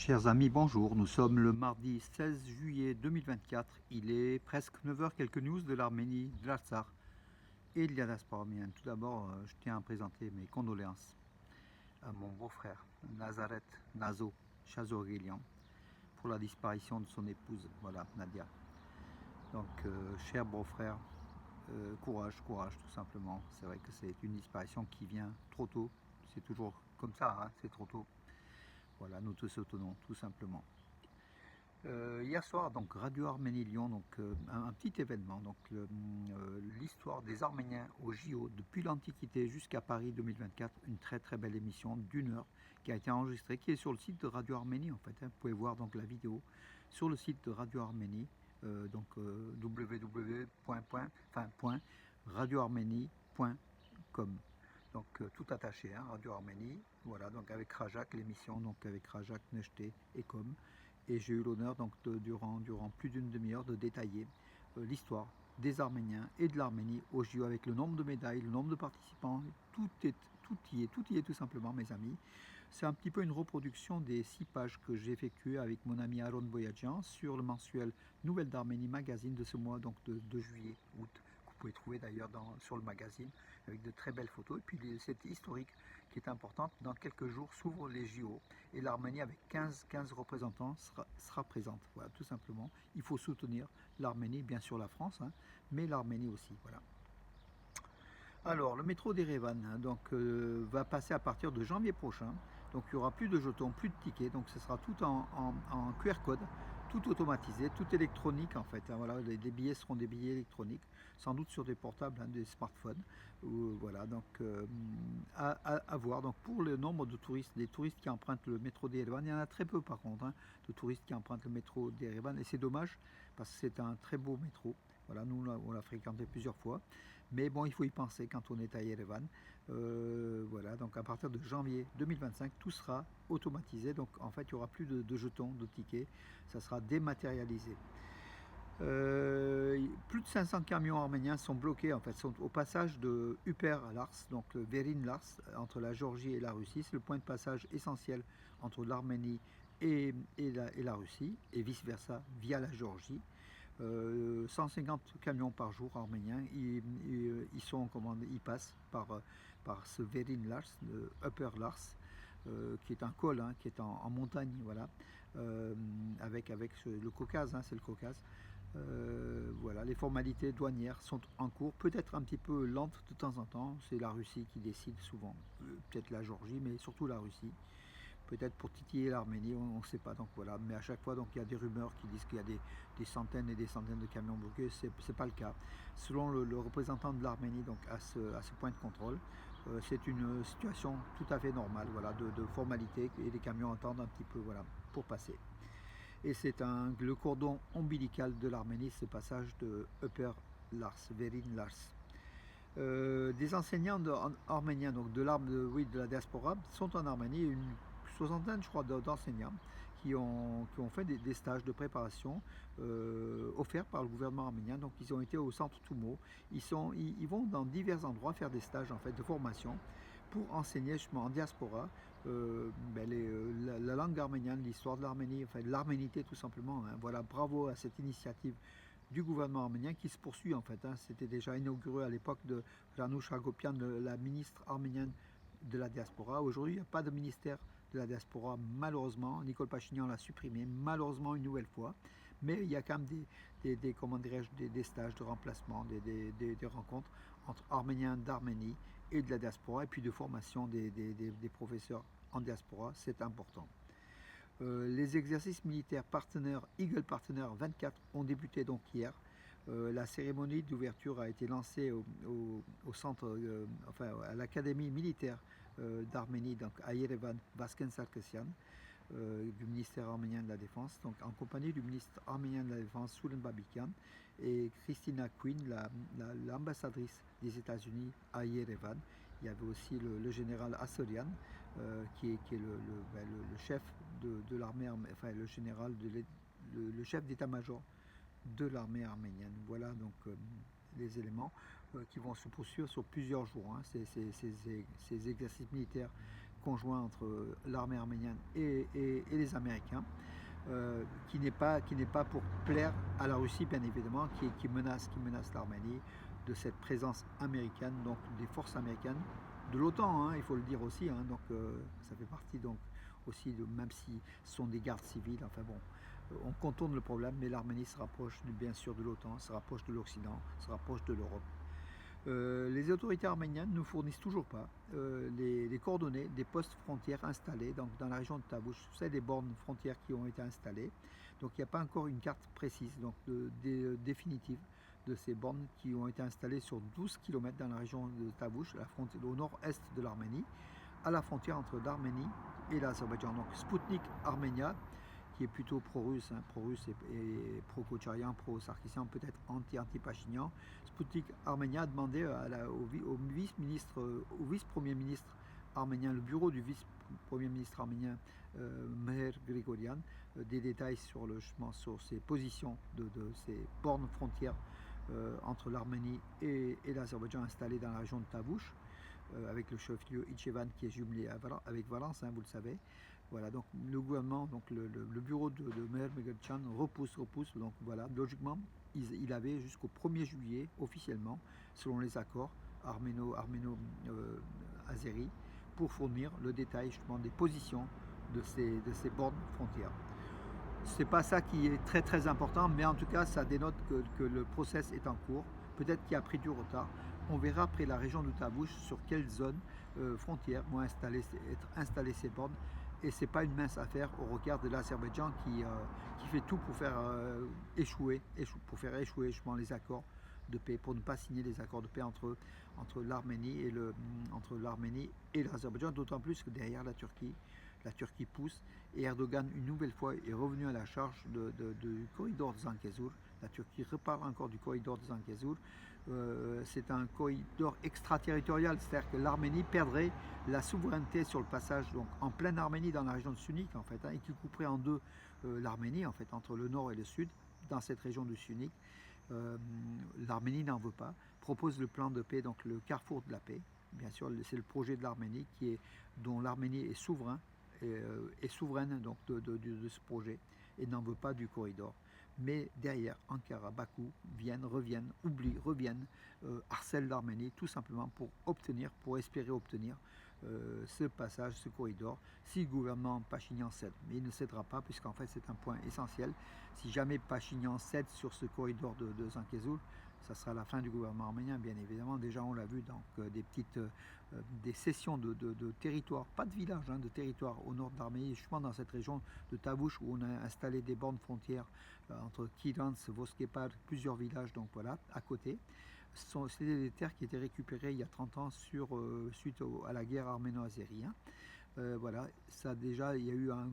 Chers amis, bonjour. Nous sommes le mardi 16 juillet 2024. Il est presque 9 heures. Quelques news de l'Arménie, de l'Artsakh et de la diaspora arménienne. Tout d'abord, je tiens à présenter mes condoléances à mon beau-frère, Nazaret Nazo Chazorilian, pour la disparition de son épouse, voilà, Nadia. Donc, cher beau-frère, courage, courage, tout simplement. C'est vrai que c'est une disparition qui vient trop tôt. C'est toujours comme ça, hein, c'est trop tôt. Voilà, nous te soutenons, tout simplement. Hier soir, donc Radio Arménie Lyon, donc un petit événement, donc l'histoire des Arméniens au JO depuis l'Antiquité jusqu'à Paris 2024, une très très belle émission d'1 heure qui a été enregistrée, qui est sur le site de Radio Arménie en fait. Hein. Vous pouvez voir donc la vidéo sur le site de Radio Arménie, www.radioarménie.com. Donc tout attaché, hein, Radio Arménie, voilà, donc avec Rajak, l'émission, donc avec Rajak, Nechté et Com. Et j'ai eu l'honneur donc durant plus d'une demi-heure de détailler l'histoire des Arméniens et de l'Arménie au JO avec le nombre de médailles, le nombre de participants, tout y est tout simplement mes amis. C'est un petit peu une reproduction des 6 pages que j'ai effectuées avec mon ami Aaron Boyadjian sur le mensuel Nouvelles d'Arménie magazine de ce mois donc de juillet, août, que vous pouvez trouver d'ailleurs sur le magazine avec de très belles photos. Et puis cette historique qui est importante, dans quelques jours s'ouvrent les JO et l'Arménie avec 15 représentants sera présente. Voilà, tout simplement. Il faut soutenir l'Arménie, bien sûr la France, hein, mais l'Arménie aussi. Voilà. Alors, le métro d'Erevan donc, va passer à partir de janvier prochain. Donc, il n'y aura plus de jetons, plus de tickets. Donc, ce sera tout en QR code, tout automatisé, tout électronique en fait. Hein, voilà, les billets seront des billets électroniques, sans doute sur des portables, hein, des smartphones. Voilà, donc à voir. Donc, pour le nombre de touristes, des touristes qui empruntent le métro d'Erevan, il y en a très peu par contre, hein, de touristes qui empruntent le métro d'Erevan. Et c'est dommage parce que c'est un très beau métro. Voilà, nous on l'a fréquenté plusieurs fois. Mais bon, il faut y penser quand on est à Yerevan. Voilà, donc à partir de janvier 2025, tout sera automatisé. Donc en fait, il n'y aura plus de jetons, de tickets. Ça sera dématérialisé. Plus de 500 camions arméniens sont bloqués, en fait, sont au passage de Uper-Lars, donc le Verin-Lars, entre la Géorgie et la Russie. C'est le point de passage essentiel entre l'Arménie et la Russie, et vice-versa via la Géorgie. 150 camions par jour arméniens, ils passent par ce Verin Lars, le Upper Lars, qui est un col, hein, qui est en montagne, voilà, avec le Caucase, hein, c'est le Caucase. Voilà, les formalités douanières sont en cours, peut-être un petit peu lentes de temps en temps, c'est la Russie qui décide souvent, peut-être la Géorgie, mais surtout la Russie. Peut-être pour titiller l'Arménie, on ne sait pas. Donc voilà, mais à chaque fois, donc il y a des rumeurs qui disent qu'il y a des centaines et des centaines de camions bloqués. C'est pas le cas. Selon le représentant de l'Arménie, donc à ce point de contrôle, c'est une situation tout à fait normale, voilà, de formalité et les camions attendent un petit peu, voilà, pour passer. Et c'est le cordon ombilical de l'Arménie, ce passage de Upper Lars, Verin Lars. Des enseignants arméniens, donc de la diaspora, sont en Arménie, une soixantaine, je crois, d'enseignants qui ont fait des stages de préparation offerts par le gouvernement arménien. Donc, ils ont été au centre Toumo. Ils vont dans divers endroits faire des stages en fait de formation pour enseigner justement en diaspora la langue arménienne, l'histoire de l'Arménie, enfin l'arménité tout simplement. Hein. Voilà, bravo à cette initiative du gouvernement arménien qui se poursuit en fait. Hein. C'était déjà inauguré à l'époque de Ranush Hagopian, la ministre arménienne de la diaspora. Aujourd'hui, il n'y a pas de ministère de la diaspora, malheureusement. Nicole Pachinian l'a supprimé, malheureusement une nouvelle fois. Mais il y a quand même des stages de remplacement, des rencontres entre Arméniens d'Arménie et de la diaspora, et puis de formation des professeurs en diaspora, c'est important. Les exercices militaires partenaires, Eagle Partner 24, ont débuté donc hier. La cérémonie d'ouverture a été lancée au centre, enfin à l'académie militaire d'Arménie, donc à Yerevan, Vasken Sarkisian, du ministère arménien de la Défense, donc en compagnie du ministre arménien de la Défense, Soulen Babikian, et Christina Quinn, l'ambassadrice des États-Unis à Yerevan. Il y avait aussi le général Assorian, qui est le chef de l'armée, enfin le général, le chef d'état-major de l'armée arménienne. Voilà donc les éléments qui vont se poursuivre sur plusieurs jours. Hein. Ces exercices militaires conjoint entre l'armée arménienne et les Américains, qui n'est pas pour plaire à la Russie, bien évidemment, qui menace l'Arménie de cette présence américaine, donc des forces américaines, de l'OTAN, hein, il faut le dire aussi, hein, donc ça fait partie donc aussi, même si ce sont des gardes civiles, enfin bon, on contourne le problème, mais l'Arménie se rapproche bien sûr de l'OTAN, se rapproche de l'Occident, se rapproche de l'Europe. Les autorités arméniennes ne fournissent toujours pas les coordonnées des postes frontières installés donc, dans la région de Tavush. C'est des bornes frontières qui ont été installées. Donc il n'y a pas encore une carte précise, donc définitive de ces bornes qui ont été installées sur 12 km dans la région de Tavush, au nord-est de l'Arménie, à la frontière entre l'Arménie et l'Azerbaïdjan. Donc Sputnik Arménia, qui est plutôt pro-russe, hein, pro-russe et pro-Kocharian, pro-Sarkisian, peut-être anti-Pachinian. Sputnik Arménia a demandé au vice-ministre, au vice-premier ministre arménien, le bureau du vice-premier ministre arménien Meher Grigorian, des détails sur ces positions de ces bornes frontières entre l'Arménie et l'Azerbaïdjan installées dans la région de Tavush, avec le chef-lieu Ichevan qui est jumelé avec Valence, hein, vous le savez. Voilà, donc le gouvernement, donc le bureau de Meher Megelchan repousse, donc voilà, logiquement, il avait jusqu'au 1er juillet, officiellement, selon les accords arméno-azéri, pour fournir le détail justement des positions de ces bornes frontières. C'est pas ça qui est très très important, mais en tout cas, ça dénote que le process est en cours. Peut-être qu'il a pris du retard. On verra après la région de Tavush sur quelle zone frontière vont être installées ces bornes. Et c'est pas une mince affaire au regard de l'Azerbaïdjan qui fait tout pour faire échouer justement les accords de paix, pour ne pas signer les accords de paix entre l'Arménie et l'Azerbaïdjan, d'autant plus que derrière la Turquie pousse, et Erdogan une nouvelle fois est revenu à la charge du corridor de Zangezur. La Turquie reparle encore du corridor de Zangezur. C'est un corridor extraterritorial, c'est-à-dire que l'Arménie perdrait la souveraineté sur le passage donc en pleine Arménie dans la région de Sunik en fait, hein, et qui couperait en deux l'Arménie en fait entre le nord et le sud dans cette région de Sunik. L'Arménie n'en veut pas, propose le plan de paix, donc le carrefour de la paix. Bien sûr, c'est le projet de l'Arménie dont l'Arménie est souveraine donc de ce projet et n'en veut pas du corridor. Mais derrière, Ankara, Bakou reviennent, harcèlent l'Arménie tout simplement pour espérer obtenir ce passage, ce corridor, si le gouvernement Pachinian cède. Mais il ne cédera pas, puisqu'en fait c'est un point essentiel. Si jamais Pachinian cède sur ce corridor de Zangezur, ça sera la fin du gouvernement arménien, bien évidemment. Déjà, on l'a vu dans des cessions de territoires, pas de villages, hein, de territoires au nord de l'Arménie, justement dans cette région de Tavush où on a installé des bornes frontières entre Kirans, Voskepar, plusieurs villages, donc voilà, à côté. C'était des terres qui étaient récupérées il y a 30 ans suite à la guerre arméno-azérie. Hein. Voilà, il y a eu un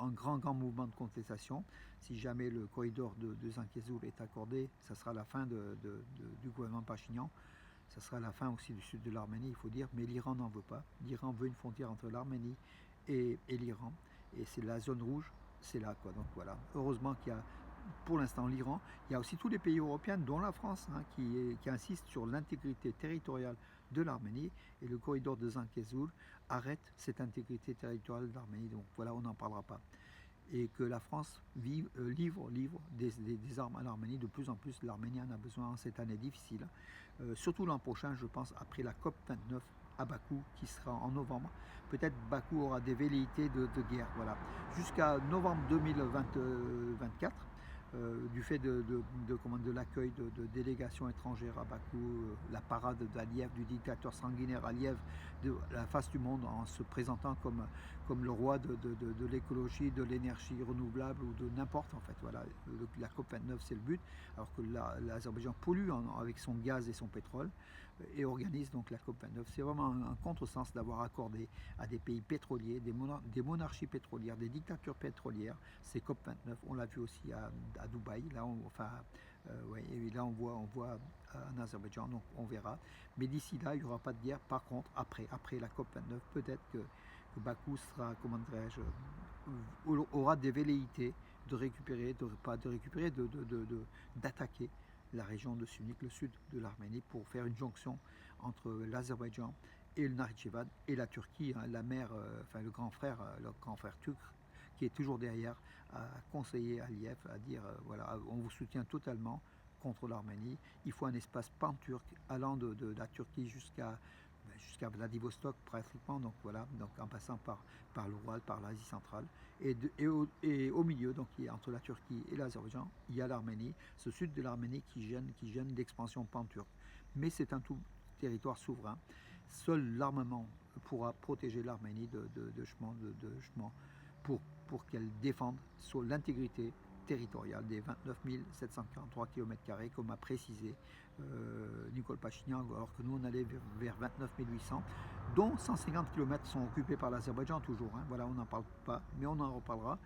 grand mouvement de contestation. Si jamais le corridor de Zangezur est accordé, ça sera la fin du gouvernement Pachinian. Ça sera la fin aussi du sud de l'Arménie, il faut dire, mais l'Iran n'en veut pas. L'Iran veut une frontière entre l'Arménie et l'Iran, et c'est la zone rouge, c'est là quoi. Donc voilà, heureusement qu'il y a pour l'instant l'Iran, il y a aussi tous les pays européens, dont la France, hein, qui insistent sur l'intégrité territoriale de l'Arménie, et le corridor de Zangezur arrête cette intégrité territoriale de l'Arménie. Donc voilà, on n'en parlera pas. Et que la France livre des armes à l'Arménie. De plus en plus, l'Arménie en a besoin en cette année difficile. Surtout l'an prochain, je pense, après la COP 29 à Bakou, qui sera en novembre. Peut-être Bakou aura des velléités de guerre. Voilà. Jusqu'à novembre 2024, du fait de l'accueil de délégations étrangères à Bakou, la parade d'Aliyev, du dictateur sanguinaire Aliyev, de la face du monde en se présentant comme le roi de l'écologie, de l'énergie renouvelable ou de n'importe en fait. Voilà, la COP29 c'est le but, alors que l'Azerbaïdjan pollue avec son gaz et son pétrole et organise donc la COP29. C'est vraiment un contresens d'avoir accordé à des pays pétroliers, des monarchies pétrolières, des dictatures pétrolières, ces COP29. On l'a vu aussi à Dubaï, là et là on voit en Azerbaïdjan, donc on verra. Mais d'ici là, il n'y aura pas de guerre. Par contre, après la COP29, peut-être que Bakou sera, aura des velléités d'attaquer la région de Sunik, le sud de l'Arménie, pour faire une jonction entre l'Azerbaïdjan et le Nakhitchevan et la Turquie, hein, la mère, enfin le grand frère turc, qui est toujours derrière, a conseillé Aliyev à dire voilà, on vous soutient totalement contre l'Arménie. Il faut un espace pan-turc allant de la Turquie jusqu'à Vladivostok pratiquement, donc voilà, donc en passant par l'Oural, par l'Asie centrale, et au milieu, donc entre la Turquie et l'Azerbaïdjan, il y a l'Arménie, ce sud de l'Arménie qui gêne l'expansion pan-turque. Mais c'est un tout territoire souverain. Seul l'armement pourra protéger l'Arménie pour qu'elle défende sur l'intégrité territoriale des 29 743 km², comme a précisé Nicole Pachinian, alors que nous on allait vers 29 800, dont 150 km sont occupés par l'Azerbaïdjan toujours. Hein. Voilà, on n'en parle pas, mais on en reparlera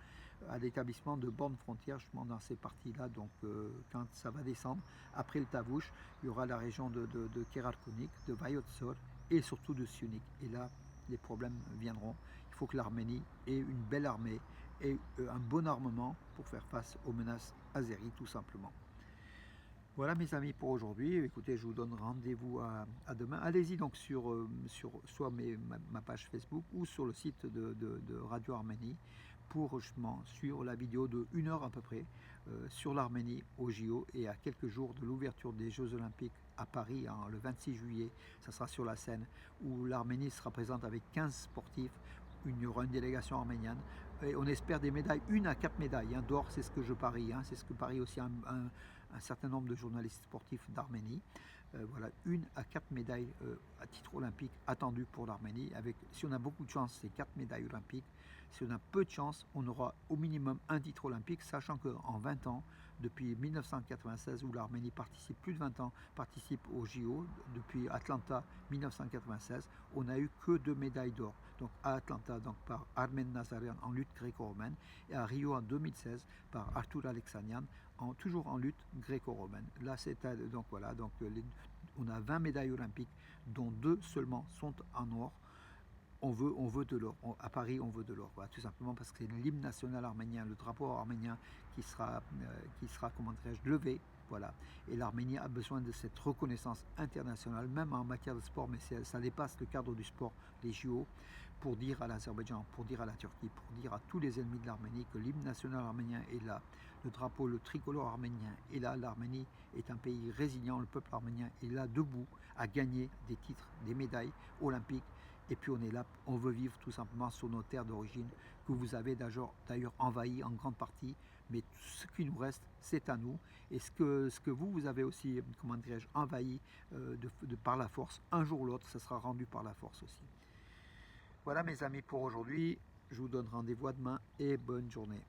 à l'établissement de bornes frontières justement dans ces parties-là. Donc quand ça va descendre, après le Tavouche, il y aura la région de Kerarkunik, de Vayotsor et surtout de Syunik. Et là, les problèmes viendront. Il faut que l'Arménie ait une belle armée et un bon armement pour faire face aux menaces azéries tout simplement. Voilà mes amis pour aujourd'hui. Écoutez, je vous donne rendez-vous à demain. Allez-y donc sur soit ma page Facebook ou sur le site de Radio Arménie pour justement suivre la vidéo de 1 heure à peu près sur l'Arménie au JO et à quelques jours de l'ouverture des Jeux Olympiques à Paris le 26 juillet. Ça sera sur la scène où l'Arménie sera présente avec 15 sportifs. Il y aura une délégation arménienne et on espère des médailles, 1 à 4 médailles d'or, c'est ce que je parie, hein, c'est ce que parie aussi un certain nombre de journalistes sportifs d'Arménie. Voilà, 1 à 4 médailles à titre olympique attendues pour l'Arménie. Si on a beaucoup de chance, c'est 4 médailles olympiques. Si on a peu de chance, on aura au minimum un titre olympique, sachant qu'en 20 ans, depuis 1996, où l'Arménie participe, plus de 20 ans, participe au JO, depuis Atlanta 1996, on n'a eu que 2 médailles d'or. Donc à Atlanta, donc par Armen Nazarian en lutte gréco-romaine, et à Rio en 2016 par Artur Alexanian, toujours en lutte gréco-romaine. Là, donc voilà, donc on a 20 médailles olympiques, dont 2 seulement sont en or. On veut de l'or. À Paris, on veut de l'or. Voilà, tout simplement parce que c'est l'hymne national arménien, le drapeau arménien qui sera comment dirais-je, levé. Voilà. Et l'Arménie a besoin de cette reconnaissance internationale, même en matière de sport, mais ça dépasse le cadre du sport, les JO, pour dire à l'Azerbaïdjan, pour dire à la Turquie, pour dire à tous les ennemis de l'Arménie que l'hymne national arménien est là, le drapeau, le tricolore arménien est là, l'Arménie est un pays résilient, le peuple arménien est là, debout, à gagner des titres, des médailles olympiques. Et puis on est là, on veut vivre tout simplement sur nos terres d'origine, que vous avez d'ailleurs envahies en grande partie, mais ce qui nous reste, c'est à nous. Et ce que vous avez aussi, comment dirais-je, envahi par la force, un jour ou l'autre, ça sera rendu par la force aussi. Voilà mes amis pour aujourd'hui, je vous donne rendez-vous à demain et bonne journée.